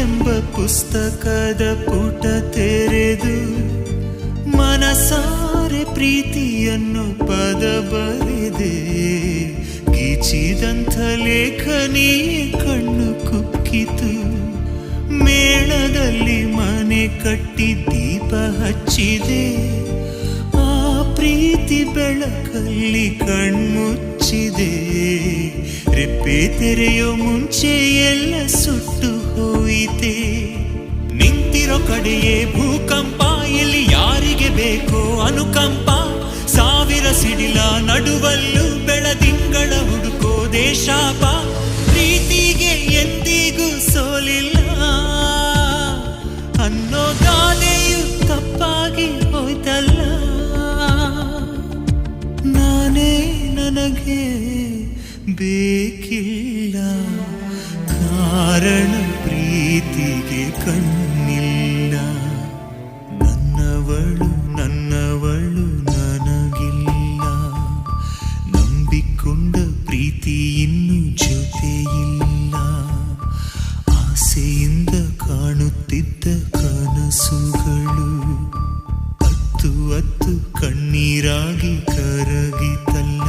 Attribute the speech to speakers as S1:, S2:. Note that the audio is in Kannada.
S1: ಎಂಬ ಪುಸ್ತಕದ ಪುಟ ತೆರೆದು ಮನಸಾರೆ ಪ್ರೀತಿಯನ್ನು ಪದ ಬರೆದೆ. ಗೀಚಿದಂಥ ಲೇಖನಿ ಕಣ್ಣು ಕುಕ್ಕಿತು. ಮೇಳದಲ್ಲಿ ಮನೆ ಕಟ್ಟಿ ದೀಪ ಹಚ್ಚಿದೆ. ಆ ಪ್ರೀತಿ ಬೆಳಕಲ್ಲಿ ಕಣ್ಮುಚ್ಚಿದೆ. ರೆಪ್ಪೆ ತೆರೆಯೋ ಮುಂಚೆ ಎಲ್ಲ ಸುಟ್ಟು ಹೋಯಿತೆ. ನಿಂತಿರೋ ಕಡೆಯೇ ಭೂಕಂಪ, ಇಲ್ಲಿ ಯಾರಿಗೆ ಬೇಕೋ ಅನುಕಂಪ. ಸಾವಿರ ಸಿಡಿಲ ನಡುವಲ್ಲೂ ಬೆಳದಿಂಗಳ ಹುಡುಕೋ ದೇಶಾಪ. ಪ್ರೀತಿಗೆ ಎಂದಿಗೂ ಸೋಲಿಲ್ಲ ಅನ್ನೋ ಗಾದೆಯು ತಪ್ಪಾಗಿ ಹೋಯ್ತಲ್ಲ. ನಾನೇ ನನಗೆ ಬೇಕಿಲ್ಲ, ಕಾರಣ ಪ್ರೀತಿಗೆ ಕಣ್ಣಿಲ್ಲ. ನನ್ನವಳು ನನಗಿಲ್ಲ. ನಂಬಿಕೊಂಡ ಪ್ರೀತಿ ಇನ್ನು ಜೊತೆಯಿಲ್ಲ. ಆಸೆಯಿಂದ ಕಾಣುತ್ತಿದ್ದ ಕನಸುಗಳು ಅತ್ತು ಕಣ್ಣೀರಾಗಿ ಕರಗಿತಲ್ಲ.